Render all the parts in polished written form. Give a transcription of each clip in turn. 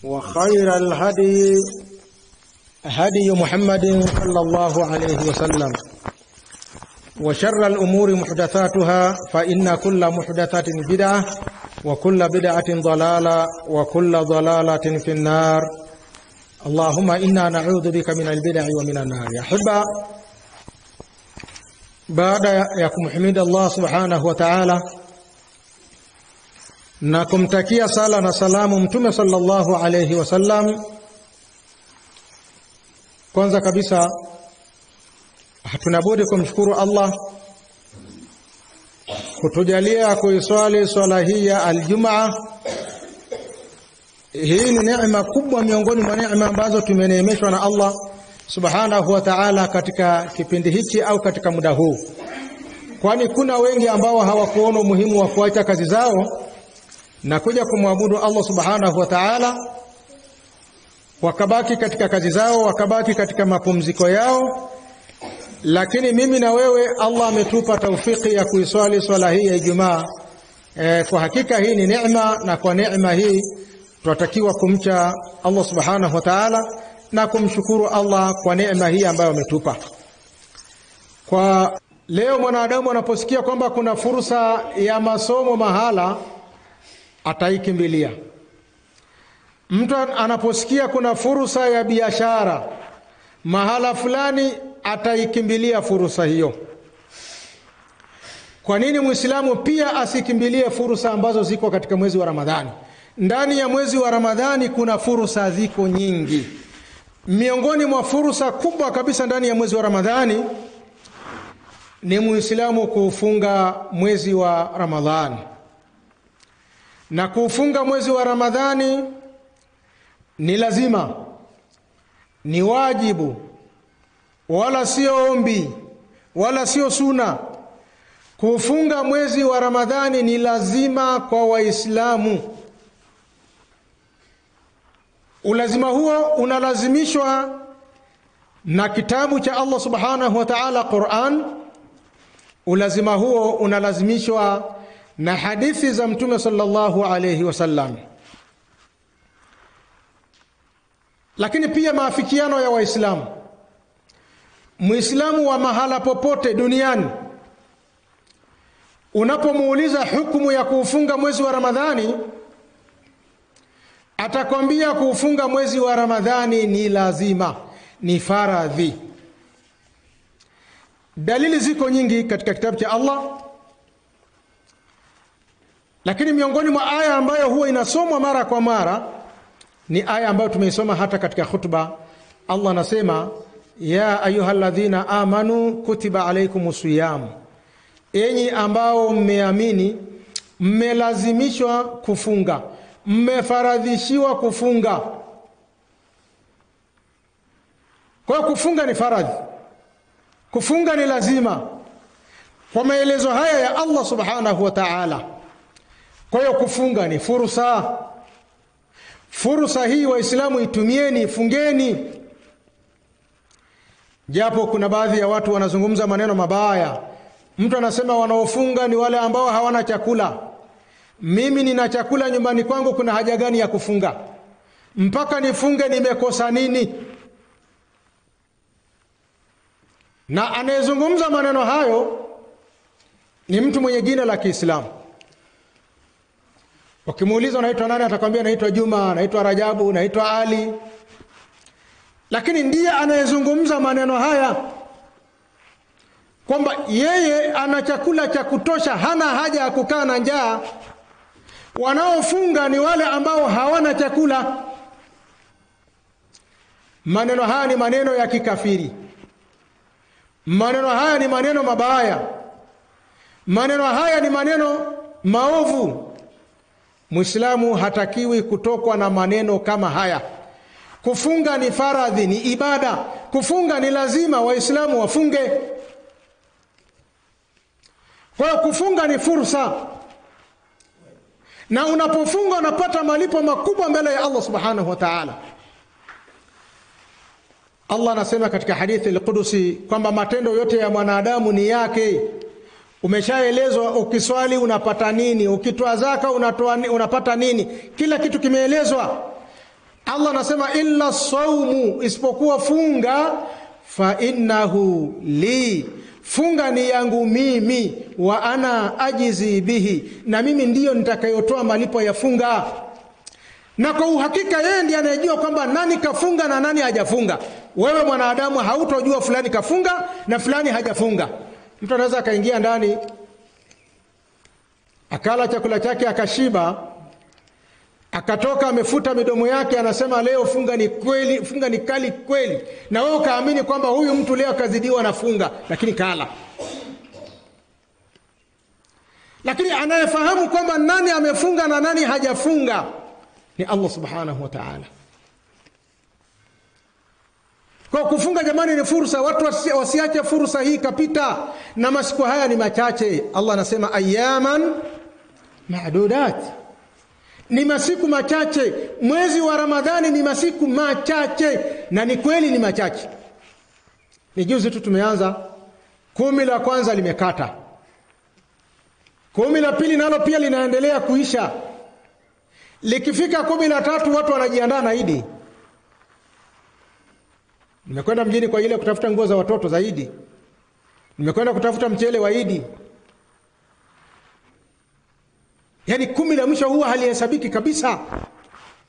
وخير الهدي هدي محمد صلى الله عليه وسلم وشر الأمور محدثاتها فإن كل محدثة بدعة وكل بدعة ضلالة وكل ضلالة في النار. اللهم إنا نعوذ بك من البدع ومن النار. يا أحبة، بعد يكم حميد الله سبحانه وتعالى na kumtakia sala na salamu Mtume sallallahu alayhi wasallam, kwanza kabisa hatuna budi kumshukuru Allah kutujalia kuiswali swala hii ya aljumaa. Hii ni neema kubwa miongoni mwa neema ambazo tumeneemeshwa na Allah subhanahu wa ta'ala katika kipindi hichi au katika muda huu, kwani kuna wengi ambao hawakuona umuhimu wa kuacha kazi zao na kuja kumwabudu Allah subhanahu wa ta'ala, wakabaki katika kazi zao, wakabaki katika mapumziko yao. Lakini mimi na wewe Allah ametupa taufiki ya kuiswali swala hii ya Ijumaa. Kwa hakika hii ni neema, na kwa neema hii tunatakiwa kumcha Allah subhanahu wa ta'ala na kumshukuru Allah kwa neema hii ambayo ametupa. Kwa leo mwanadamu anaposikia kwamba kuna fursa ya masomo mahala, ataikimbilia. Mtu anaposikia kuna fursa ya biashara mahala fulani, ataikimbilia fursa hiyo. Kwa nini Muislamu pia asikimbilie fursa ambazo ziko katika mwezi wa Ramadhani? Ndani ya mwezi wa Ramadhani kuna fursa ziko nyingi. Miongoni mwa fursa kubwa kabisa ndani ya mwezi wa Ramadhani ni Muislamu kufunga mwezi wa Ramadhani. Na kufunga mwezi wa Ramadhani ni lazima, ni wajibu, wala sio ombi, wala sio suna. Kufunga mwezi wa Ramadhani ni lazima kwa Waislamu. Ulazima huo unalazimishwa na kitabu cha Allah subhanahu wa ta'ala, Qur'an. Ulazima huo unalazimishwa na hadithi za Mtume sallallahu alayhi wasallam. Lakini pia maafikiano ya Waislamu. Muislamu wa mahala popote duniani, unapomuuliza hukumu ya kufunga mwezi wa Ramadhani, atakwambia kufunga mwezi wa Ramadhani ni lazima, ni faradhi. Dalili ziko nyingi katika kitabu cha Allah, lakini miongoni mwa aya ambayo huwa inasomwa mara kwa mara ni aya ambayo tumeisoma hata katika khutba. Allah anasema, ya ayyuhalladhina amanu kutiba alaykumus siyam, enyi ambao mmeamini mmelazimishwa kufunga, mmefaradhishiwa kufunga. Kwa kufunga ni faradhi, kufunga ni lazima kwa maelezo haya ya Allah subhanahu wa ta'ala. Kwa hiyo kufunga ni fursa. Fursa hii Waislamu itumieni, fungeni. Japo kuna baadhi ya watu wanazungumza maneno mabaya. Mtu anasema wanaofunga ni wale ambao hawana chakula. Mimi nina chakula nyumbani kwangu, kuna haja gani ya kufunga? Mpaka nifunge, nimekosa nini? Na anayezungumza maneno hayo ni mtu mwenye jina la Kiislamu. Ukimuuliza unaitwa nani, atakwambia naitwa Juma, naitwa Rajabu, naitwa Ali. Lakini ndiye anayezungumza maneno haya kwamba yeye ana chakula cha kutosha, hana haja ya kukaa na njaa. Wanaofunga ni wale ambao hawana chakula. Maneno haya ni maneno ya kikafiri. Maneno haya ni maneno mabaya. Maneno haya ni maneno maovu. Muislamu hatakiwi kutokwa na maneno kama haya. Kufunga ni faradhi, ni ibada. Kufunga ni lazima, Waislamu wafunge. Kwa hiyo kufunga ni fursa. Na unapofunga unapata malipo makubwa mbele ya Allah subhanahu wa ta'ala. Allah anasema katika hadithi al-Qudusi kwamba matendo yote ya mwanadamu ni yake. Umeshaelezwa ukiswali unapata nini, ukitoa zaka unapata nini, kila kitu kimeelezwa. Allah anasema illa saumu, isipokuwa funga, fa innahu li, funga ni yangu mimi, wa ana ajizi bihi, na mimi ndiyo nitakayotoa malipo ya funga. Na kwa uhakika yeye ndiye anayejua kwamba nani kafunga na nani hajafunga. Wewe mwanadamu hautojua fulani kafunga na fulani hajafunga. Mtu anaweza akaingia ndani akala chakula chake akashiba, akatoka amefuta midomo yake, anasema leo funga ni kweli, funga ni kali kweli, na wewe kaamini kwamba huyu mtu leo kazidiwa na funga, lakini kala. Lakini anayefahamu kwamba nani amefunga na nani hajafunga ni Allah subhanahu wa ta'ala. Kwa kufunga jamani ni fursa, watu wasiache fursa hii kapita, na masiku haya ni machache. Allah anasema ayaman ma'dudat, ni masiku machache. Mwezi wa Ramadhani ni masiku machache, na ni kweli ni machache. Ni juzi tu tumeanza, 10 la kwanza limekata, 10 la pili nalo pia linaendelea kuisha. Likifika 13 watu wanajiandaa na Idi. Nimekwenda mjini kwa ile kutafuta nguo za watoto za Idi. Nimekwenda kutafuta mchele wa Idi. Yaani 10 la mwisho huwa halihesabiki kabisa,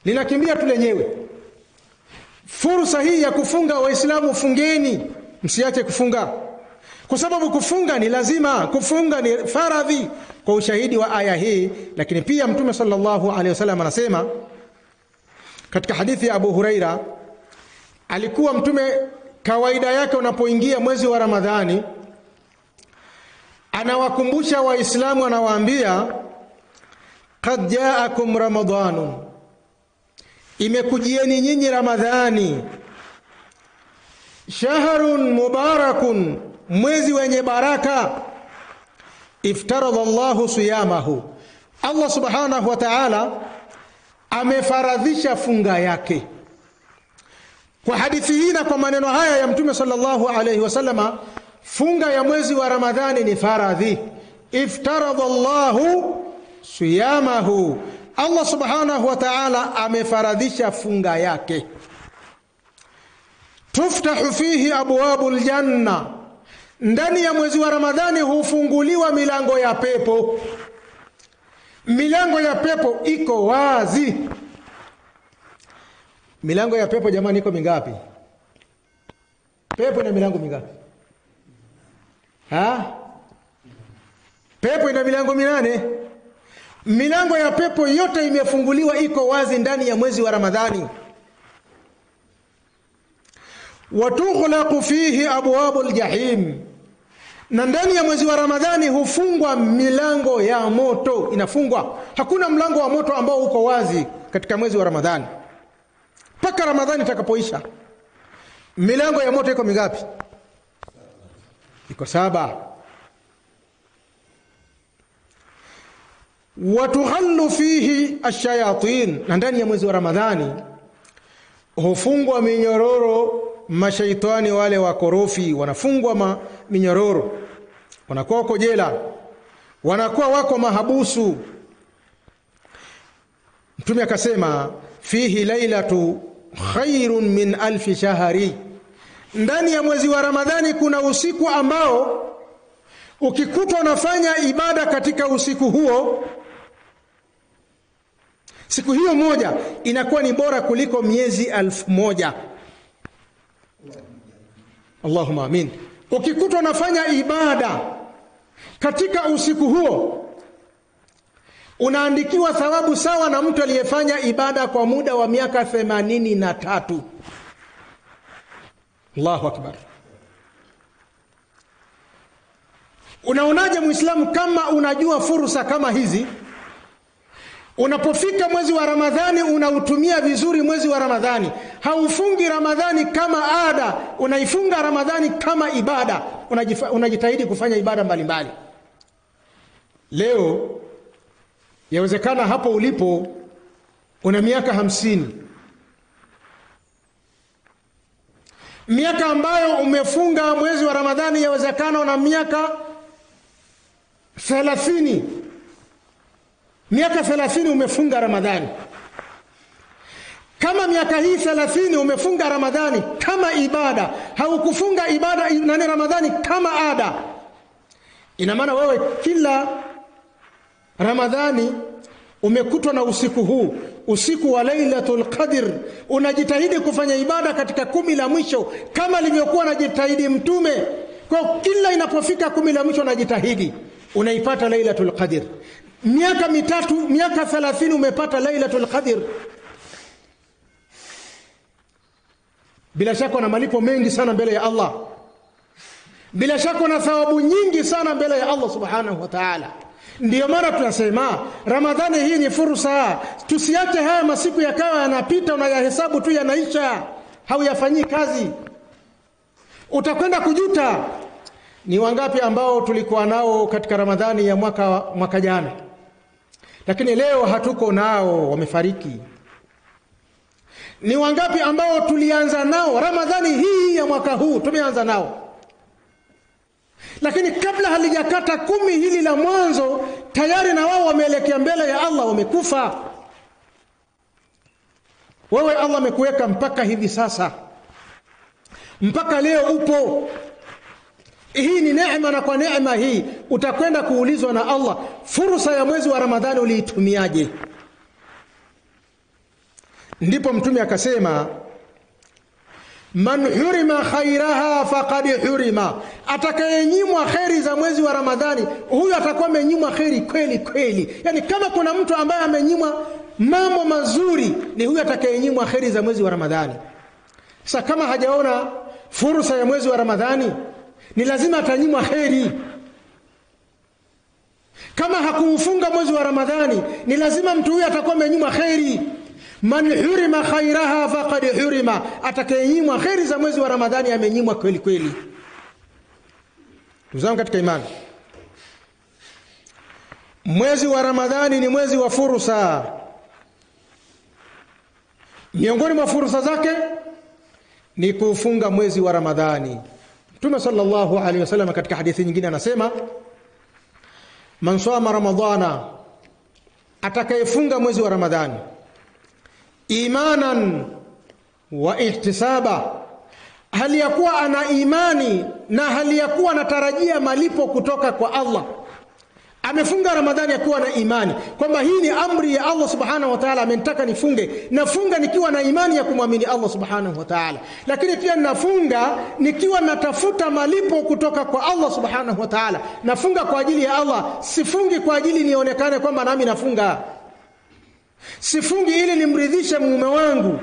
linakimbia tu lenyewe. Fursa hii ya kufunga, Waislamu fungeni, msiache kufunga, kwa sababu kufunga ni lazima, kufunga ni faradhi kwa ushahidi wa aya hii. Lakini pia Mtume sallallahu alaihi wasallam anasema katika hadithi ya Abu Huraira, alikuwa Mtume kawaida yake unapoingia mwezi wa Ramadhani anawakumbusha Waislamu, anawaambia qad jaakum ramadhanun, imekujieni nyinyi Ramadhani, shahrun mubarakun, mwezi wenye baraka, iftaradha Allahu siyamahu, Allah subhanahu wa ta'ala amefaradhisha funga yake. Kwa hadithi hii na kwa maneno haya ya Mtume sallallahu alayhi wasallama, funga ya mwezi wa Ramadhani ni faradhi. Iftaradha Allahu siyamahu, Allah subhanahu wa ta'ala amefaradhisha funga yake. Tuftahu fihi abwabul janna, ndani ya mwezi wa Ramadhani hufunguliwa milango ya pepo. Milango ya pepo iko wazi. Milango ya pepo jamani iko mingapi? Pepo ina milango mingapi? Pepo ina milango 8. Milango ya pepo yote imefunguliwa, iko wazi ndani ya mwezi wa Ramadhani. Watughlaqu fihi abwabul jahim, na ndani ya mwezi wa Ramadhani hufungwa milango ya moto, inafungwa. Hakuna mlango wa moto ambao uko wazi katika mwezi wa Ramadhani mpaka Ramadhani itakapoisha. Milango ya moto iko mingapi? Iko 7. Watughallu fihi ash-shayatin, na ndani ya mwezi wa Ramadhani hufungwa minyororo mashaitani, wale wakorofi wanafungwa minyororo, wanakuwa wako jela, wanakuwa wako mahabusu. Mtume akasema fihi lailatu khairun min alfi shahri, ndani ya mwezi wa Ramadhani kuna usiku ambao ukikutwa unafanya ibada katika usiku huo, siku hiyo moja inakuwa ni bora kuliko miezi 1000. Allahumma amin. Ukikutwa unafanya ibada katika usiku huo, unaandikiwa thawabu sawa na mtu aliyefanya ibada kwa muda wa miaka 83. Allahu akbar. Unaonaje Muislamu kama unajua fursa kama hizi? Unapofika mwezi wa Ramadhani unautumia vizuri mwezi wa Ramadhani. Haufungi Ramadhani kama ada, unaifunga Ramadhani kama ibada. Unajitahidi kufanya ibada mbalimbali. Leo yawezekana hapo ulipo una miaka 50. Miaka ambayo umefunga mwezi wa Ramadhani yawezekana una miaka 30. Miaka 30 umefunga Ramadhani. Kama miaka hii 30 umefunga Ramadhani kama ibada, haukufunga ibada na Ramadhani kama ada, ina maana wewe kila Ramadhani umekutwa na usiku huu, usiku wa Lailatul Qadr, unajitahidi kufanya ibada katika 10 la mwisho kama alivyokuwa anajitahidi Mtume. Kwa kila inapofika 10 la mwisho unajitahidi, unaipata Lailatul Qadr. Miaka 30 umepata Lailatul Qadr. Bila shaka na malipo mengi sana mbele ya Allah. Bila shaka na thawabu nyingi sana mbele ya Allah Subhanahu wa Ta'ala. Ndiyo maana tunasema Ramadhani hii ni fursa. Tusiache haya masiku yakawa yanapita unayahesabu tu yanaisha, hauyafanyii kazi. Utakwenda kujuta. Ni wangapi ambao tulikuwa nao katika Ramadhani ya mwaka jana, lakini leo hatuko nao, wamefariki. Ni wangapi ambao tulianza nao Ramadhani hii ya mwaka huu, tumeanza nao, lakini kabla halijakata 10 hili la mwanzo tayari na wao wameelekea mbele ya Allah, wamekufa. Wewe Allah amekuweka mpaka hivi sasa, mpaka leo upo. Hii ni neema, na kwa neema hii utakwenda kuulizwa na Allah, fursa ya mwezi wa Ramadhani uliitumiaje? Ndipo Mtume akasema, man hurima khairaha faqad hurima, atakayenyimwa khairi za mwezi wa Ramadhani, huyo atakuwa amenyimwa khairi kweli kweli. Yani kama kuna mtu ambaye amenyimwa mambo mazuri, ni huyo atakayenyimwa khairi za mwezi wa Ramadhani. Sasa kama hajaona fursa ya mwezi wa Ramadhani, ni lazima atanyimwa khairi. Kama hakuufunga mwezi wa Ramadhani, ni lazima mtu huyo atakuwa amenyimwa khairi. Man hurima khairaha faqad hurima, atakayenyimwa khairi za mwezi wa Ramadhani amenyimwa kweli kweli. Tuzangu katika imani, mwezi wa Ramadhani ni mwezi wa fursa. Miongoni mwa fursa zake ni kufunga mwezi wa Ramadhani. Mtume sallallahu alaihi wasallam katika hadithi nyingine anasema, man sama ramadhana, atakayefunga mwezi wa Ramadhani imanan wa ihtisaba, hali ya kuwa ana imani na hali ya kuwa anatarajia malipo kutoka kwa Allah. Amefunga Ramadhani akiwa na imani kwamba hii ni amri ya Allah Subhanahu wa Ta'ala, amenitaka nifunge, nafunga nikiwa na imani ya kumwamini Allah Subhanahu wa Ta'ala. Lakini pia nafunga nikiwa natafuta malipo kutoka kwa Allah Subhanahu wa Ta'ala. Nafunga kwa ajili ya Allah, sifungi kwa ajili nionekane kwamba nami nafunga. Sifungi ili nimridhishe mume wangu,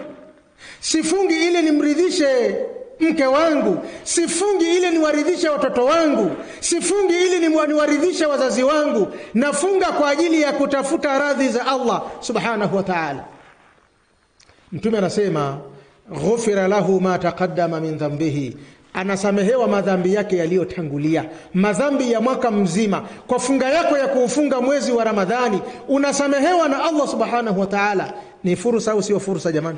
sifungi ili nimridhishe mke wangu, sifungi ili niwaridhishe watoto wangu, sifungi ili niwaridhishe wazazi wangu. Nafunga kwa ajili ya kutafuta radhi za Allah Subhanahu wa Ta'ala. Mtume anasema, ghufira lahu ma taqaddama min dhanbihi, anasamehewa madhambi yake yaliyotangulia, madhambi ya mwaka mzima. Kwa funga yako ya kuufunga mwezi wa Ramadhani unasamehewa na Allah Subhanahu wa Ta'ala. Ni fursa au sio fursa jamani?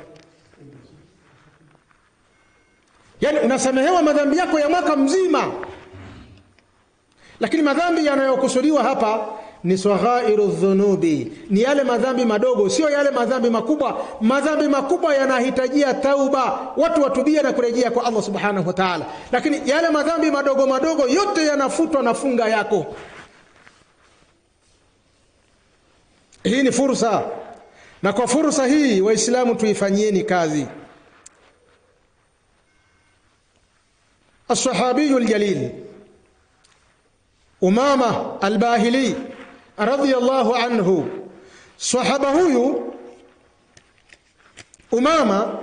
Yani unasamehewa madhambi yako ya mwaka mzima. Lakini madhambi yanayokusudiwa hapa ni saghairu dhunubi, ni yale madhambi madogo, sio yale madhambi makubwa. Madhambi makubwa yanahitajia tauba, watu watubia na kurejea kwa Allah Subhanahu wa Ta'ala. Lakini yale madhambi madogo madogo yote yanafutwa na funga yako. Hii ni fursa, na kwa fursa hii Waislamu tuifanyieni kazi. الصحابي الجليل أمامة الباهلي رضي الله عنه, صحابه huyu Umama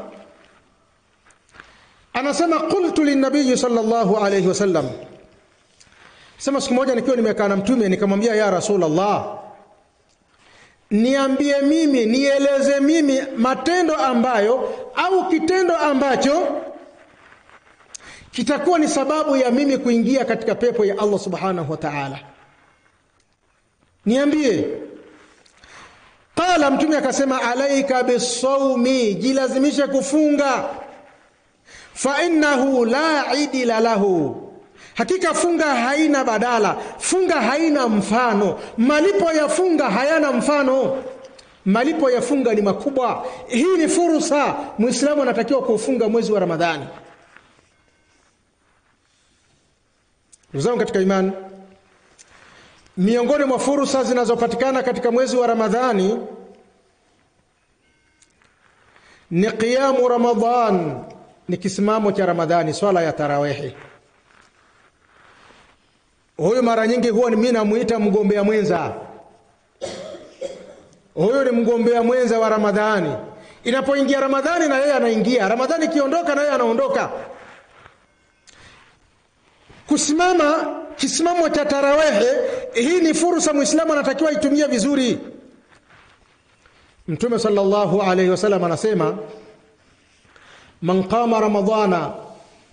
anasema, qultu linnabiy sallallahu alayhi wasallam, sema siku moja nikiwa nimekaa na Mtume nikamwambia, ya Rasulullah, niambie mimi, nieleze mimi matendo ambayo au kitendo ambacho kitakuwa ni sababu ya mimi kuingia katika pepo ya Allah Subhanahu wa Ta'ala. Niambie. Qala, Mtume akasema, alaika bisawmi, jilazimishe kufunga. Fa innahu la idila lahu, hakika funga haina badala, funga haina mfano, malipo ya funga hayana mfano. Malipo ya funga ni makubwa. Hii ni fursa, Muislamu anatakiwa kufunga mwezi wa Ramadhani. Ndugu katika imani, miongoni mwa fursa zinazopatikana katika mwezi wa Ramadhani ni qiyamu Ramadhan, ni kisimamo cha Ramadhani, swala ya tarawih. Huyu mara nyingi huwa mimi namuita mgombea mwenza. Huyu ni mgombea mwenza wa Ramadhani. Inapoingia Ramadhani na yeye anaingia, Ramadhani kiondoka na yeye anaondoka. Kusimama kisimamo cha tarawih, hii ni fursa Muislamu anatakiwa itumie vizuri. Mtume sallallahu alayhi wasallam anasema, man qama ramadhana,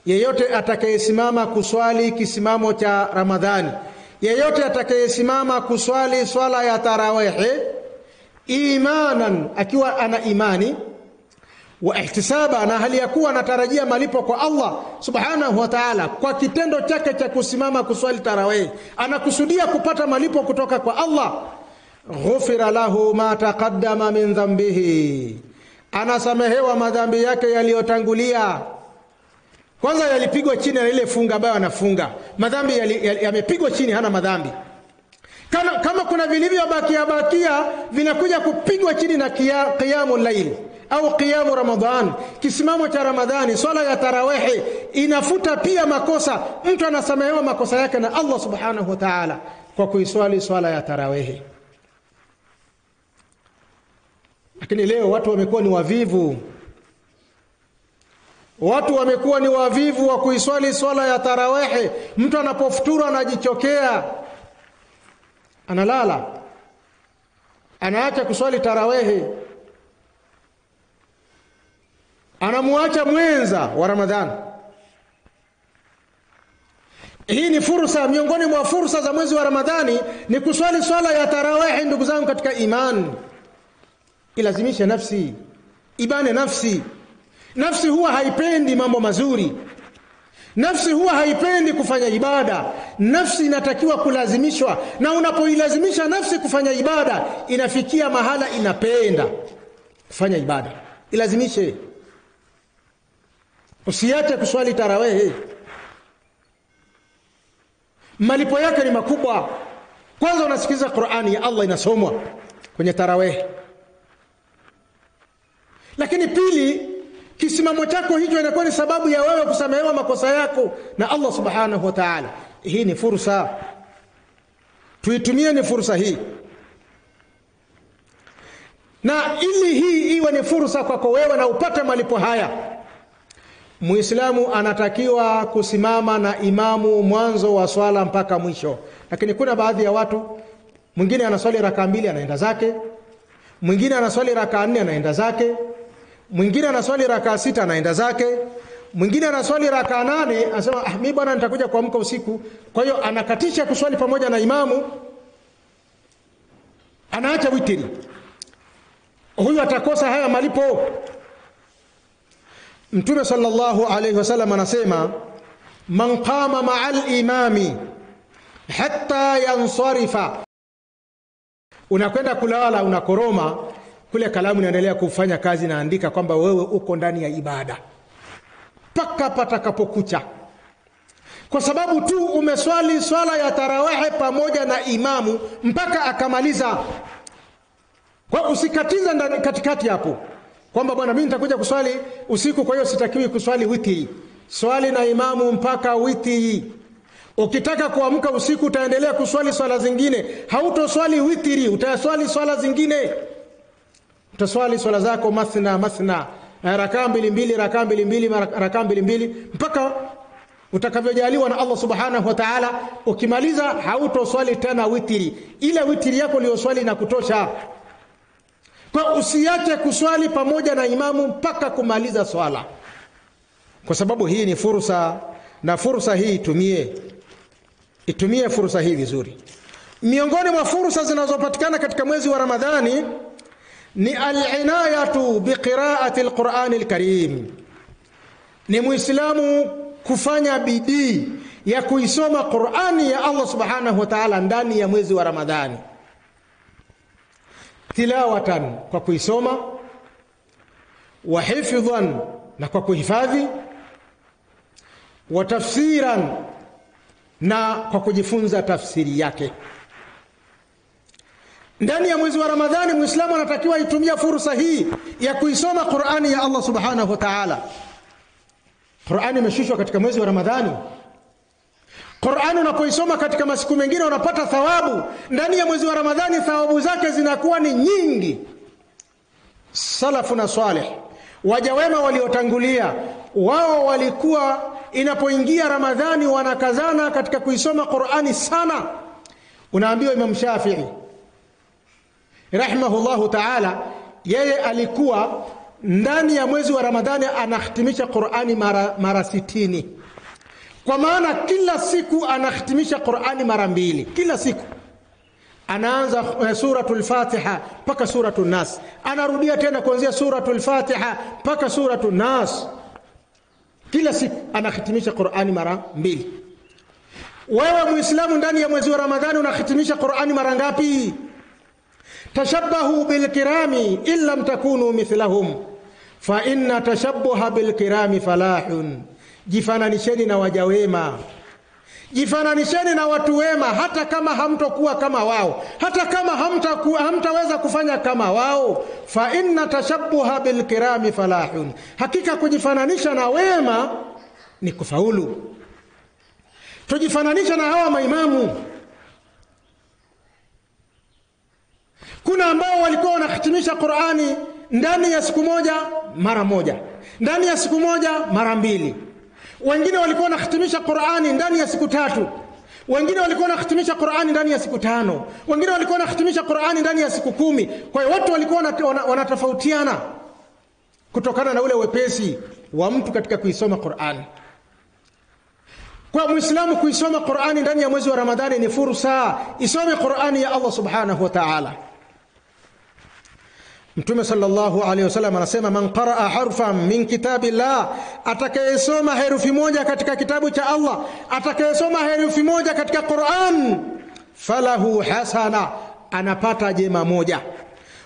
yeyote atakayesimama kuswali kisimamo cha Ramadhani, yeyote atakayesimama kuswali swala ya tarawih imanan, akiwa ana imani, wa ihtisaba, na hali ya kuwa anatarajia malipo kwa Allah subhanahu wa ta'ala kwa kitendo chake cha kusimama kuswali tarawih, anakusudia kupata malipo kutoka kwa Allah, ghufira lahu ma taqaddama min dhanbihi, anasamehewa madhambi yake yaliyotangulia. Kwanza yalipigwa chini na ile funga ambayo anafunga, madhambi yamepigwa chini, hana madhambi. Kama kuna vilivyobakia vinakuja kupigwa chini na qiyamul layl au qiyamu Ramadhan, kisimamo cha Ramadhani, swala ya tarawih inafuta pia makosa. Mtu anasamehewa makosa yake na Allah subhanahu wa ta'ala kwa kuiswali swala ya tarawih. Lakini leo watu wamekuwa ni wavivu. Watu wamekuwa ni wavivu wa kuiswali swala ya tarawih. Mtu anapofuturu anajichokea, analala, anaacha kuswali tarawih, anamuacha mwenza wa Ramadhani. Hii ni fursa, miongoni mwa fursa za mwezi wa Ramadhani ni kuswali swala ya tarawih. Ndugu zangu katika imani, ilazimisha nafsi, ibane nafsi. Nafsi huwa haipendi mambo mazuri, nafsi huwa haipendi kufanya ibada. Nafsi inatakiwa kulazimishwa, na unapoilazimisha nafsi kufanya ibada, inafikia mahala inapenda kufanya ibada. Ilazimishe, usiache kuswali tarawih. Malipo yake ni makubwa. Kwanza unasikiza Qur'ani ya Allah inasomwa kwenye tarawih. Lakini pili, kisimamo chako hicho inakuwa ni sababu ya wewe kusamehewa makosa yako na Allah subhanahu wa ta'ala. Hii ni fursa, tuitumie ni fursa hii. Na ili hii iwe ni fursa kwako wewe na upate malipo haya, Muislamu anatakiwa kusimama na imamu mwanzo wa swala mpaka mwisho. Lakini kuna baadhi ya watu, mwingine anaswali raka 2 anaenda zake, mwingine anaswali raka 4 anaenda zake, mwingine anaswali raka 6 anaenda zake, mwingine anaswali raka 8 anasema mimi bwana nitakuja kuamka usiku. Kwa hiyo anakatisha kuswali pamoja na imamu, anaacha witri. Huyu atakosa haya malipo. Mtume sallallahu alayhi wasallam anasema, man qama ma'al imami hatta yansarifa. Unakwenda kulala, unakoroma, kule kalamu inaendelea kufanya kazi, naandika kwamba wewe uko ndani ya ibada paka patakapokucha, kwa sababu tu umeswali swala ya tarawih pamoja na imamu mpaka akamaliza. Kwa usikatiza ndani katikati hapo kwamba bwana mimi nitakuja kuswali usiku, kwa hiyo sitakiwi kuswali witri. Swali na imamu mpaka witri. Ukitaka kuamka usiku utaendelea kuswali swala zingine, hautoswali witri, utaswali swala zingine. Utaswali swala zako mathna, raka 2 raka 2 raka 2 mpaka utakavyojaliwa na Allah subhanahu wa ta'ala. Ukimaliza hautoswali tena witri, ile witri yako uliyoswali na kutosha. Kwa usiache kuswali pamoja na imamu mpaka kumaliza swala, kwa sababu hii ni fursa, na fursa hii itumie fursa hii vizuri. Miongoni mwa fursa zinazopatikana katika mwezi wa Ramadhani ni al-inayatu biqira'ati al-Qur'an al-Karim. Ni Muislamu kufanya bidii ya kuisoma Qur'ani ya Allah subhanahu wa ta'ala ndani ya mwezi wa Ramadhani. tilawatan, kwa kuisoma, wa hifdhan, na kwa kuhifadhi, wa tafsiran, na kwa kujifunza tafsiri yake. Ndani ya mwezi wa Ramadhani Muislamu anatakiwa itumia fursa hii ya kuisoma Qur'ani ya Allah Subhanahu wa Ta'ala. Qur'ani imeshushwa katika mwezi wa Ramadhani. Qur'ani unapoisoma katika masiku mengine unapata thawabu. Ndani ya mwezi wa Ramadhani thawabu zake zinakuwa ni nyingi. Salafuna salih, waja wema waliotangulia, wao walikuwa inapoingia Ramadhani wanakazana katika kuisoma Qur'ani sana. Unaambiwa Imam Shafi'i rahimahullahu ta'ala, yeye alikuwa ndani ya mwezi wa Ramadhani anahitimisha Qur'ani mara 60. Kwa maana kila siku anahitimisha Qur'ani mara 2. Kila siku anaanza suratul Fatiha mpaka suratul Nas, anarudia tena kuanzia suratul Fatiha mpaka suratul Nas. Kila siku anahitimisha Qur'ani mara 2. Wewe Muislamu ndani ya mwezi wa Ramadhani unahitimisha Qur'ani mara ngapi? Tashabbahu bilkirami in lam takunu mithlahum fa inna tashabbuha bilkirami falahun. Jifananisheni na waja wema, jifananisheni na watu wema, hata kama hamtokuwa kama wao, hata kama hamtaweza kufanya kama wao. Fa inna tashabbuha bilkirami falahun, hakika kujifananisha na wema ni kufaulu. Tujifananisha na hawa maimamu. Kuna ambao walikuwa wanahitimisha Qur'ani ndani ya siku moja mara 1, ndani ya siku moja mara 2. Wengine walikuwa wanahitimisha Qur'ani ndani ya siku 3, wengine walikuwa wanahitimisha Qur'ani ndani ya siku 5, wengine walikuwa wanahitimisha Qur'ani ndani ya siku 10. Kwa hiyo watu walikuwa wanatofautiana kutokana na ule wepesi wa mtu katika kuisoma Qur'ani. Kwa Muislamu kuisoma Qur'ani ndani ya mwezi wa Ramadhani ni fursa. Isome Qur'ani ya Allah Subhanahu wa Ta'ala. Mtume sallallahu alayhi wasallam anasema, man qaraa harfan min kitabillah, atakayesoma herufi moja katika kitabu cha Allah, atakayesoma herufi moja katika Qur'an, falahu hasana, anapata jema moja.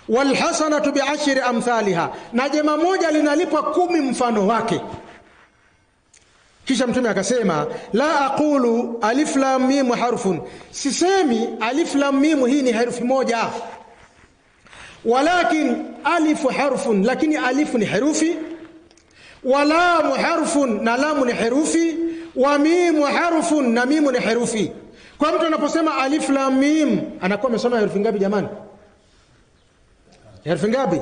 Wal hasanatu bi'ashri amthaliha, na jema moja linalipwa 10 mfano wake. Kisha Mtume akasema, la aqulu alif lam mim harfun, sisemi alif lam mim hii ni herufi moja, walakin alif harfun, lakini alif ni herufi, wa lam harfun, na lam ni herufi, wa mim harfun, na mim ni herufi. Kwa mtu anaposema alif lam mim anakuwa amesoma herufi ngapi jamani? Herufi ngapi?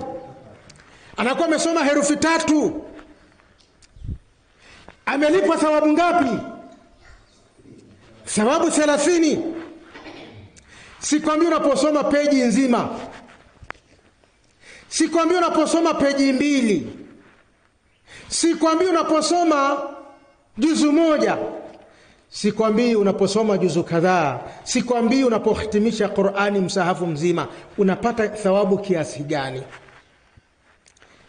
Anakuwa amesoma herufi 3. Amelipwa thawabu ngapi? Thawabu 30. Sikwambii unaposoma peji nzima, sikwambii unaposoma peji 2, sikwambii unaposoma juzu 1, sikwambii unaposoma juzu kadhaa, sikwambii unapohitimisha Qur'ani msahafu mzima. Unapata thawabu kiasi gani?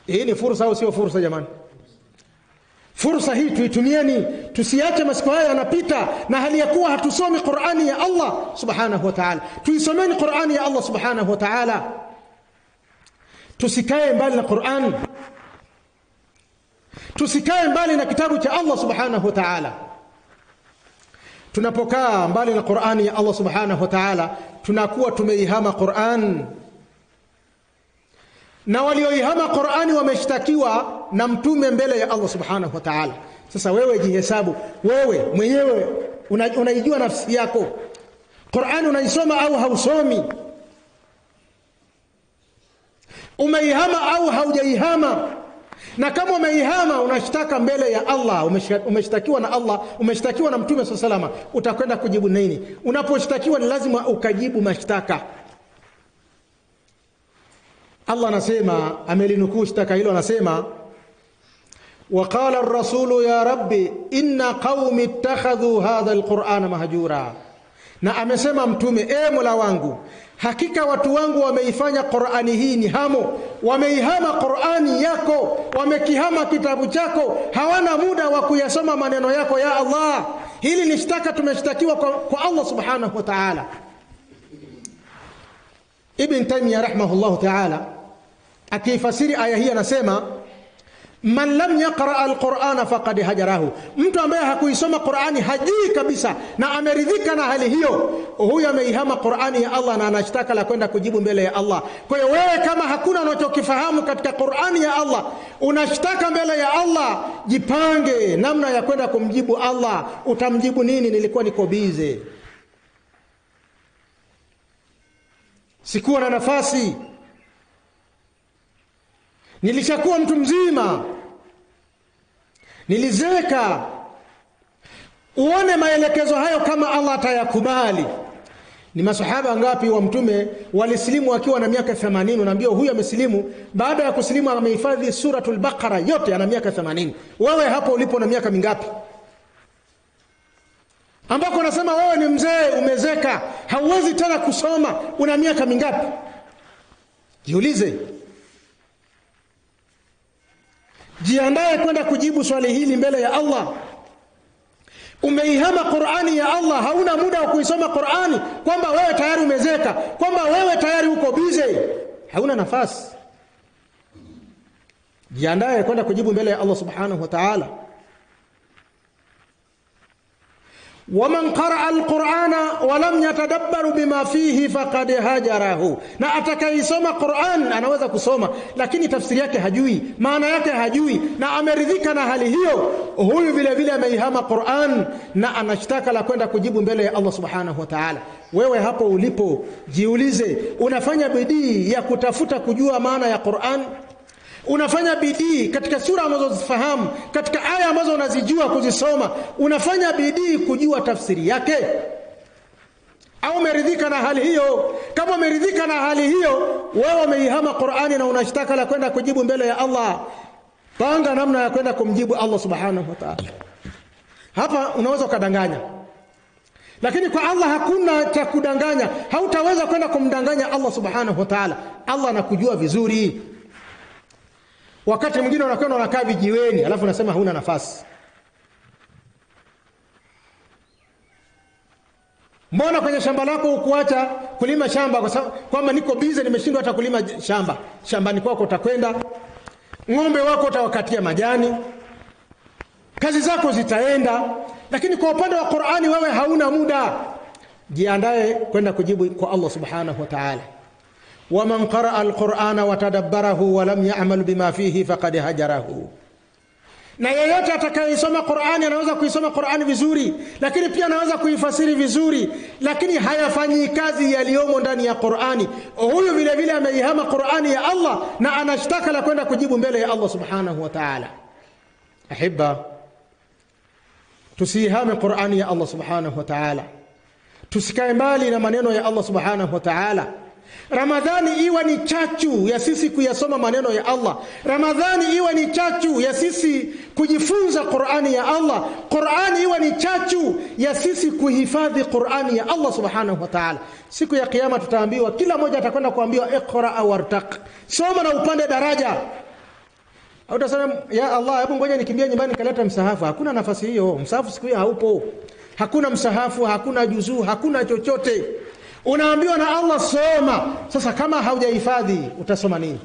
Hii ni fursa au sio fursa jamani? Fursa hii tuitumieni, tusiache masiku haya yanapita na hali ya kuwa hatusomi Qur'ani ya Allah Subhanahu wa Ta'ala. Tuisomeni Qur'ani ya Allah Subhanahu wa Ta'ala. Tusikae mbali na Qur'an, tusikae mbali na kitabu cha Allah Subhanahu wa Ta'ala. Tunapokaa mbali na Qur'ani ya Allah Subhanahu wa Ta'ala, tunakuwa tumeihama Qur'an, na walioihama Qur'ani wameshtakiwa na mtume mbele ya Allah Subhanahu wa Ta'ala. Sasa wewe jihesabu, wewe mwenyewe unaijua nafsi yako. Qur'ani unaisoma au hausomi? Umeihama au haujaihama? Na kama umeihama unashtaka mbele ya Allah, umeshtakiwa na Allah, umeshtakiwa na mtume sallallahu alayhi wasallam, utakwenda kujibu nini? Unaposhtakiwa ni lazima ukajibu mashtaka. Allah anasema, amelinukuu shtaka hilo, anasema, waqala ar-rasulu ya rabbi inna qaumi ittakhadhu hadha al-Qur'ana mahjura, na amesema mtume, Mola wangu, hakika watu wangu wameifanya Qur'ani hii ni hamo, wameihama Qur'ani yako, wamekihama kitabu chako, hawana muda wa kuyasoma maneno yako ya Allah. Hili ni shtaka tumeshtakiwa kwa Allah Subhanahu wa Ta'ala. Ibn Taymiyyah rahimahullah ta'ala akifasiri aya hii anasema man lam yaqra al-Qur'ana faqad hajarahu, mtu ambaye hakuisoma Qur'ani hajui kabisa na ameridhika na hali hiyo, huyo ameihama Qur'ani ya Allah na anashtaka la kwenda kujibu mbele ya Allah. Kwa hiyo wewe kama hakuna unachokifahamu katika Qur'ani ya Allah, unashtaka mbele ya Allah, jipange namna ya kwenda kumjibu Allah. Utamjibu nini? Nilikuwa niko bize, sikuwa na nafasi, nilishakuwa mtu mzima, nilizeka. Uone maelekezo hayo kama Allah atayakubali. Ni masahaba ngapi wa mtume walisilimu wakiwa na miaka 80? Unaambia huyu amesilimu, baada ya kusilimu amehifadhi suratul Baqara yote, ana miaka 80. Wewe hapo ulipo na miaka mingapi? Ambako unasema wewe ni mzee, umezeka, hauwezi tena kusoma, una miaka mingapi? Jiulize. Jiandae kwenda kujibu swali hili mbele ya Allah. Umeihama Qur'ani ya Allah, hauna muda wa kuisoma Qur'ani, kwamba wewe tayari umezeka, kwamba wewe tayari uko busy, hauna nafasi. Jiandae kwenda kujibu mbele ya Allah subhanahu wa ta'ala. ومن قرأ القرآن ولم يتدبر بما فيه فقد هجره, na atakayesoma Qur'an anaweza kusoma lakini tafsiri yake hajui, maana yake hajui, na ameridhika na hali hiyo, huyu vile vile ameihama Qur'an na anashtaka la kwenda kujibu mbele ya Allah subhanahu wa ta'ala. Wewe hapo ulipo jiulize, unafanya bidii ya kutafuta kujua maana ya Qur'an? Unafanya bidii katika sura ambazo unazifahamu, katika aya ambazo unazijua kuzisoma, unafanya bidii kujua tafsiri yake? Au umeridhika na hali hiyo? Kama umeridhika na hali hiyo, wewe umeihama Qur'ani na unashtaka la kwenda kujibu mbele ya Allah, panga namna ya kwenda kumjibu Allah subhanahu wa ta'ala. Hapa unaweza kudanganya, lakini kwa Allah hakuna cha kudanganya. Hautaweza kwenda kumdanganya Allah subhanahu wa ta'ala. Allah anakujua vizuri. Wakati mwingine unakwenda unakaa vijiweni, alafu unasema huna nafasi. Mbona kwenye shamba lako ukuacha kulima shamba kwa sababu kwamba niko busy, nimeshindwa hata kulima shamba? Shambani kwako utakwenda, ng'ombe wako utawakatia majani, kazi zako zitaenda, lakini kwa upande wa Qur'ani wewe hauna muda. Jiandae kwenda kujibu kwa Allah subhanahu wa ta'ala. ومن قرأ القرآن وتدبره ولم يعمل بما فيه فقد هجره, na yeyote atakayesoma Qur'ani anaweza kuisoma Qur'ani vizuri, lakini pia anaweza kuifasiri vizuri, lakini hayafanyi kazi yaliyomo ndani ya Qur'ani, huyo vile vile ameihama Qur'ani ya Allah na anashtaka la kwenda kujibu mbele ya Allah subhanahu wa ta'ala. Ahibba, tusihame Qur'ani ya Allah subhanahu wa ta'ala, tusikae mbali na maneno ya Allah subhanahu wa ta'ala. Ramadhani iwe ni chachu ya sisi kuyasoma maneno ya Allah. Ramadhani iwe ni chachu ya sisi kujifunza Qur'ani ya Allah. Qur'ani iwe ni chachu ya sisi kuhifadhi Qur'ani ya Allah subhanahu wa ta'ala. Siku ya kiyama tutaambiwa, kila mmoja atakwenda kuambiwa iqra wartaq, soma na upande daraja. Au utasema ya Allah, hebu ngoja nikimbie nyumbani nikaleta msahafu. Hakuna nafasi hiyo, msahafu siku hiyo haupo. Hakuna msahafu, hakuna juzuu, hakuna chochote. Unaambiwa na Allah soma. Sasa kama haujahifadhi utasoma nini?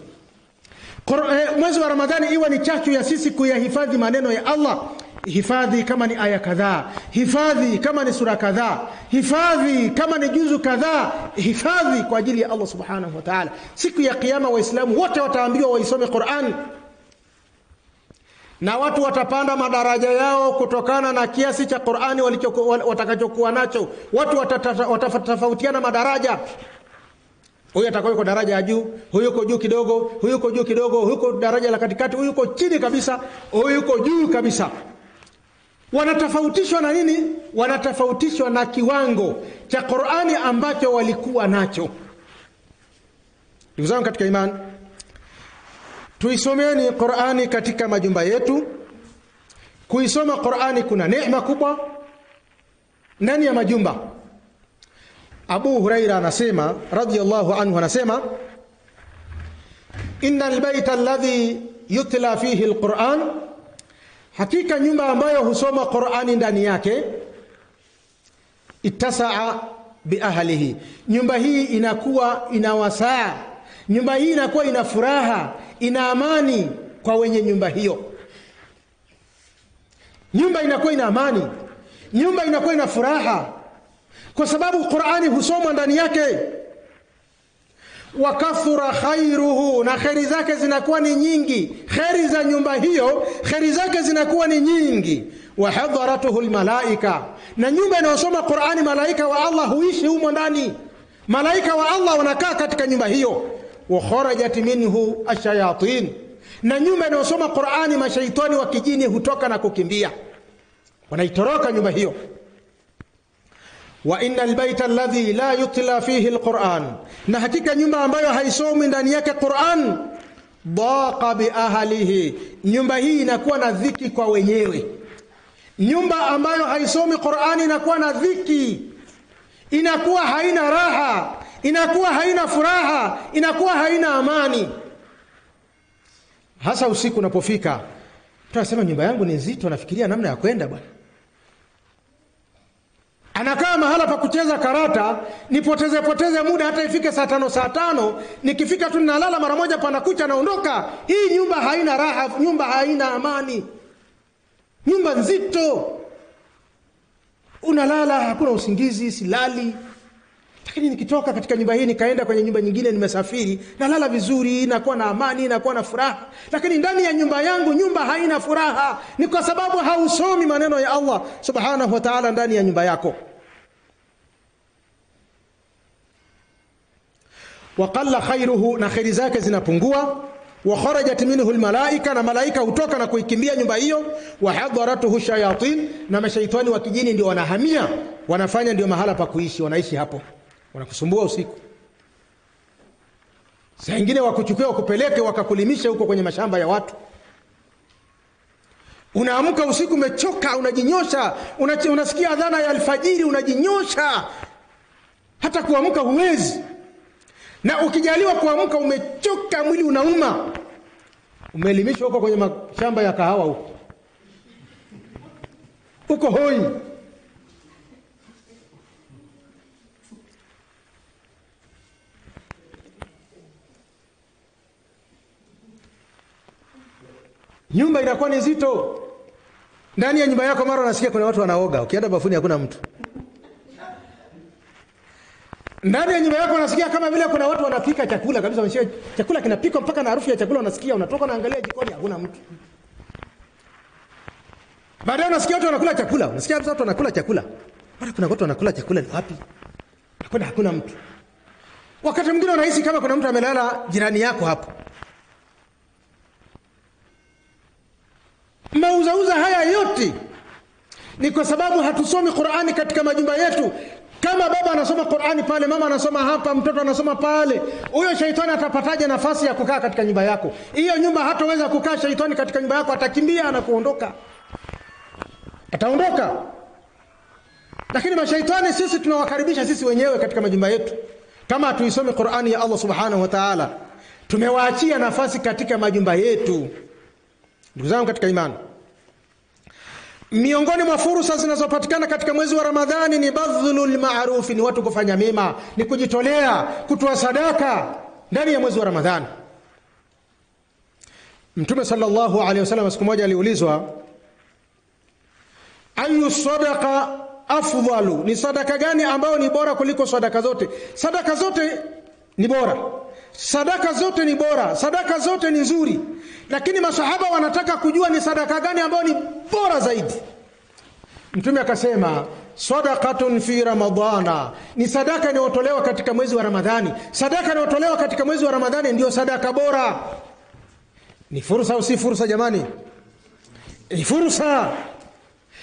Mwezi wa Ramadhani iwe ni chachu ya sisi kuyahifadhi maneno ya Allah. Hifadhi kama ni aya kadhaa, hifadhi kama ni sura kadhaa, hifadhi kama ni juzu kadhaa, hifadhi kwa ajili ya Allah subhanahu wa ta'ala. Siku ya kiyama Waislamu wote wataambiwa waisome Qur'an, na watu watapanda madaraja yao kutokana na kiasi cha Qur'ani watakachokuwa nacho. Watu watatofautiana madaraja. Huyu atakuwa yuko daraja ya juu, huyu yuko juu kidogo, huyu yuko juu kidogo, huyu yuko daraja la katikati, huyu yuko chini kabisa, huyu yuko juu kabisa. Wanatofautishwa na nini? Wanatofautishwa na kiwango cha Qur'ani ambacho walikuwa nacho. Ndugu zangu katika imani, tuisomeni Qur'ani katika majumba yetu. Kuisoma Qur'ani kuna neema kubwa ndani ya majumba. Abu Huraira anasema radhiyallahu anhu, anasema innal bayta alladhi yutla fihi alquran, hakika nyumba ambayo husoma Qur'ani ndani yake, ittasa'a biahlihi, nyumba hii inakuwa ina wasaa, nyumba hii inakuwa ina furaha, ina amani kwa wenye nyumba hiyo. Nyumba inakuwa ina amani, nyumba inakuwa ina furaha, kwa sababu Qur'ani husomwa ndani yake. Wa kathura khairuhu, na khairi zake zinakuwa ni nyingi. Khairi za nyumba hiyo, khairi zake zinakuwa ni nyingi. Wa hadaratuhu almalaika, na nyumba inayosoma Qur'ani, malaika wa Allah huishi humo ndani. Malaika wa Allah wanakaa katika nyumba hiyo. Wa kharajat minhu ash-shayatin, na nyumba inayosoma Qur'ani, mashaitani wa kijini hutoka na kukimbia, wanaitoroka nyumba hiyo. Wa innal baita alladhi la yutla fihi alquran, na hakika nyumba ambayo haisomi ndani yake Qur'an, daqa bi ahlihi, nyumba hii inakuwa na dhiki kwa wenyewe. Nyumba ambayo haisomi Qur'ani inakuwa na dhiki, inakuwa haina raha, inakuwa haina furaha, inakuwa haina amani. Hasa usiku unapofika, tunasema nyumba yangu ni nzito, nafikiria namna ya kwenda bwana. Anakaa mahala pa kucheza karata, nipoteze muda hata ifike saa 5, nikifika tu ninalala mara moja, panakucha naondoka. Hii nyumba haina raha, nyumba haina amani, nyumba nzito. Unalala hakuna usingizi, silali. Lakini nikitoka katika nyumba hii nikaenda kwenye nyumba nyingine, nimesafiri, nalala vizuri, nakuwa na amani, nakuwa na furaha. Lakini ndani ya nyumba yangu, nyumba haina furaha, ni kwa sababu hausomi maneno ya Allah subhanahu wa ta'ala ndani ya nyumba yako. Wa qalla khairuhu, na khairi zake zinapungua. Wa kharajat minhu almalaika, na malaika hutoka na kuikimbia nyumba hiyo. Wa hadaratuhu shayatin, na mashaitani wa kijini ndio wanahamia, wanafanya ndio mahala pa kuishi, wanaishi hapo, wanakusumbua usiku. Saa nyingine wakuchukue wakupeleke wakakulimisha huko kwenye mashamba ya watu. Unaamka usiku umechoka, unajinyosha, unasikia adhana ya alfajiri, unajinyosha, hata kuamka huwezi. Na ukijaliwa kuamka umechoka, mwili unauma, umeelimishwa huko kwenye mashamba ya kahawa huko, uko hoi. Nyumba inakuwa ni nzito. Ndani ya nyumba yako mara unasikia kuna watu wanaoga, ukienda bafuni hakuna mtu. Ndani ya nyumba yako unasikia kama vile kuna watu wanapika chakula kabisa, wanashia chakula kinapikwa mpaka na harufu ya chakula unasikia, unatoka naangalia jikoni hakuna mtu. Baadaye unasikia watu wanakula chakula, unasikia watu wanakula chakula. Bado kuna watu wanakula chakula, ni wapi? Hakuna mtu. Wakati mwingine unahisi kama kuna mtu amelala jirani yako hapo. Mauzauza haya yote ni kwa sababu hatusomi Qur'ani katika majumba yetu. Kama baba anasoma Qur'ani pale, mama anasoma hapa, mtoto anasoma pale, huyo shaitani atapataje nafasi ya kukaa katika nyumba yako? Hiyo nyumba hataweza kukaa shaitani katika nyumba yako, atakimbia na kuondoka. Ataondoka. Lakini mashaitani sisi tunawakaribisha sisi wenyewe katika majumba yetu. Kama tuisome Qur'ani ya Allah subhanahu wa ta'ala, tumewaachia nafasi katika majumba yetu. Ndugu zangu katika imani, miongoni mwa fursa zinazopatikana katika mwezi wa Ramadhani ni badhlul ma'ruf, ni watu kufanya mema, ni kujitolea, kutoa sadaka ndani ya mwezi wa Ramadhani. Mtume sallallahu alaihi wasallam siku moja aliulizwa, ayu sadaqa afdalu, ni sadaka gani ambayo ni bora kuliko sadaka zote? Sadaka zote ni bora, sadaka zote ni bora, sadaka zote ni nzuri, lakini masahaba wanataka kujua ni sadaka gani ambayo ni bora zaidi. Mtume akasema, sadaqatun fi ramadhana, ni sadaka inayotolewa katika mwezi wa Ramadhani. Sadaka inayotolewa katika mwezi wa Ramadhani ndio sadaka bora. Ni fursa au si fursa jamani? Ni fursa.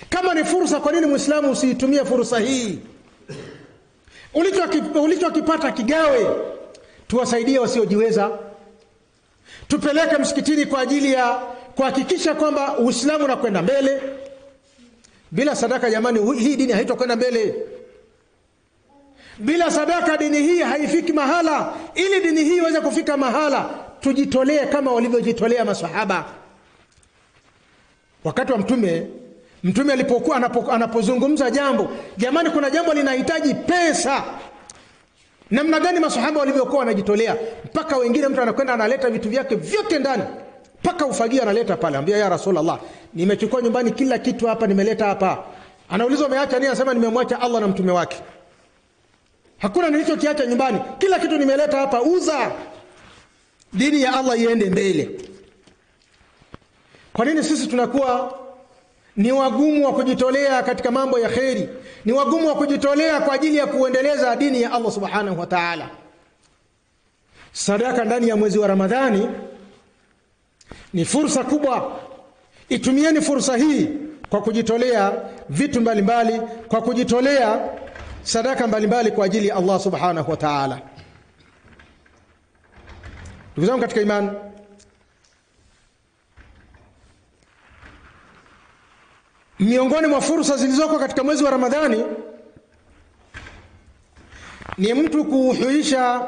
Kama ni fursa, kwa nini Muislamu usiitumie fursa hii? Ulichokipata kigawe, tuwasaidie wasiojiweza, tupeleke msikitini kwa ajili ya kuhakikisha kwamba Uislamu unakwenda mbele. Bila sadaka jamani, hii dini haitakwenda mbele. Bila sadaka dini hii haifiki mahala. Ili dini hii iweze kufika mahala, tujitolee kama walivyojitolea maswahaba. Wakati wa Mtume, Mtume alipokuwa anapozungumza jambo, jamani kuna jambo linahitaji pesa, namna gani masahaba walivyokuwa wanajitolea, mpaka wengine mtu anakwenda analeta vitu vyake vyote ndani, mpaka ufagio analeta pale, anambia ya Rasulullah, nimechukua nyumbani kila kitu hapa, nimeleta hapa. Anaulizwa umeacha nini? Anasema nimemwacha Allah na mtume wake, hakuna nilichokiacha nyumbani, kila kitu nimeleta hapa. Uza dini ya Allah iende mbele. Kwa nini sisi tunakuwa ni wagumu wa kujitolea katika mambo ya kheri, ni wagumu wa kujitolea kwa ajili ya kuendeleza dini ya Allah subhanahu wa ta'ala? Sadaka ndani ya mwezi wa Ramadhani ni fursa kubwa. Itumieni fursa hii kwa kujitolea vitu mbalimbali, kwa kujitolea sadaka mbalimbali kwa ajili ya Allah subhanahu wa ta'ala. Ndugu zangu katika imani, miongoni mwa fursa zilizoko katika mwezi wa Ramadhani ni mtu kuyahuisha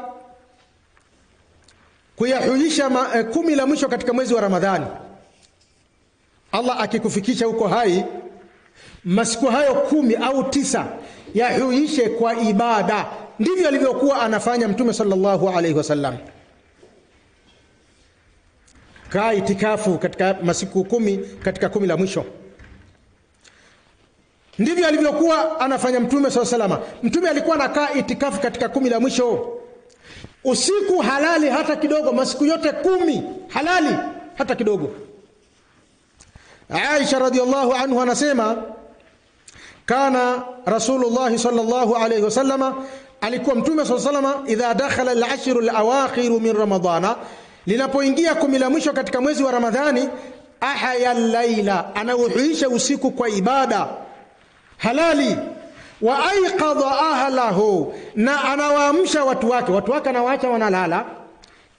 10 la mwisho katika mwezi wa Ramadhani. Allah akikufikisha huko hai, masiku hayo 10 au 9 yahuishe kwa ibada. Ndivyo alivyokuwa anafanya Mtume sallallahu alaihi wasallam. Kaa itikafu katika masiku 10 katika 10 la mwisho. Ndivyo alivyokuwa anafanya Mtume sallallahu alaihi wasallam. Mtume alikuwa anakaa itikafu katika 10 la mwisho. Usiku halali hata kidogo, masiku yote 10 halali hata kidogo. Aisha radhiallahu anhu anasema, kana Rasulullah sallallahu alayhi wasallam, alikuwa Mtume sallallahu alayhi wasallam, idha dakhala al-ashr al-awakhir min Ramadhana, linapoingia 10 la mwisho katika mwezi wa Ramadhani, ahya al-laila, anauhuisha usiku kwa ibada halali, wa aiqadha ahlahu, na anawaamsha watu wake anawaacha wanalala.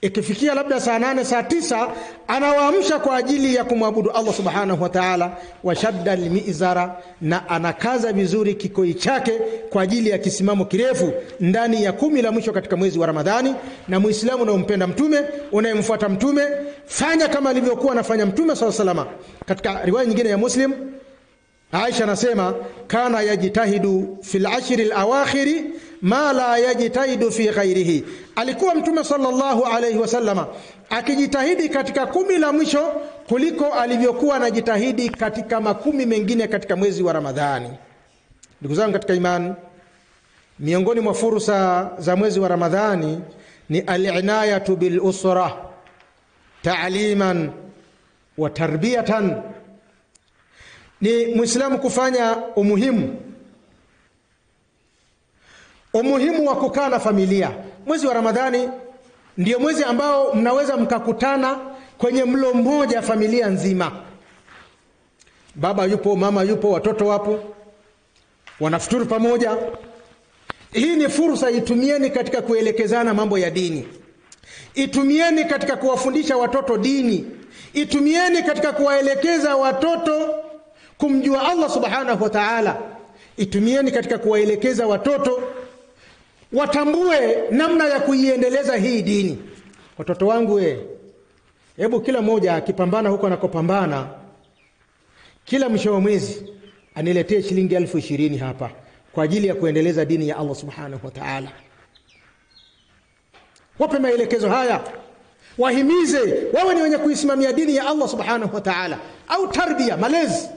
Ikifikia labda saa 8 saa 9 anawaamsha kwa ajili ya kumwabudu Allah subhanahu wa ta'ala. Wa shadda al-mizara, na anakaza vizuri kikoi chake kwa ajili ya kisimamo kirefu ndani ya 10 la mwisho katika mwezi wa Ramadhani. Na Muislamu unaompenda Mtume, unayemfuata Mtume, fanya kama alivyokuwa anafanya Mtume sallallahu alaihi wasallam. Katika riwaya nyingine ya Muslim, Aisha anasema, kana yajtahidu fil ashri al-awakhir ma la yajtahidu fi ghairihi, alikuwa Mtume sallallahu alayhi wasallam akijitahidi katika 10 la mwisho kuliko alivyokuwa anajitahidi katika 10 mengine katika mwezi wa Ramadhani. Ndugu zangu katika imani, miongoni mwa fursa za mwezi wa Ramadhani ni al-inayatu bil usra ta'liman wa tarbiyatan. Ni Muislamu kufanya umuhimu wa kukaa na familia. Mwezi wa Ramadhani ndio mwezi ambao mnaweza mkakutana kwenye mlo mmoja familia nzima. Baba yupo, mama yupo, watoto wapo, wanafuturu pamoja. Hii ni fursa, itumieni katika kuelekezana mambo ya dini. Itumieni katika kuwafundisha watoto dini. Itumieni katika kuwaelekeza watoto kumjua Allah subhanahu wa ta'ala. Itumieni katika kuwaelekeza watoto watambue namna ya kuiendeleza hii dini. Watoto wangu, hebu kila mmoja akipambana huko anakopambana, kila mwisho wa mwezi aniletee shilingi 20,000 hapa kwa ajili ya kuendeleza dini ya Allah subhanahu wa ta'ala. Wape maelekezo haya, wahimize wawe ni wenye kuisimamia dini ya Allah subhanahu wa ta'ala. Au tarbia, malezi.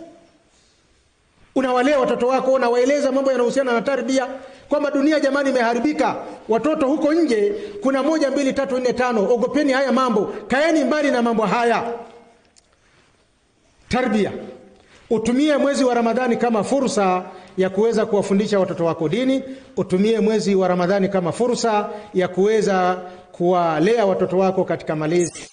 Unawalea watoto wako, unawaeleza mambo yanayohusiana na tarbia, kwamba dunia jamani imeharibika, watoto huko nje kuna 1 2 3 4 5, ogopeni haya mambo, kaeni mbali na mambo haya. Tarbia. Utumie mwezi wa Ramadhani kama fursa ya kuweza kuwafundisha watoto wako dini. Utumie mwezi wa Ramadhani kama fursa ya kuweza kuwalea watoto wako katika malezi.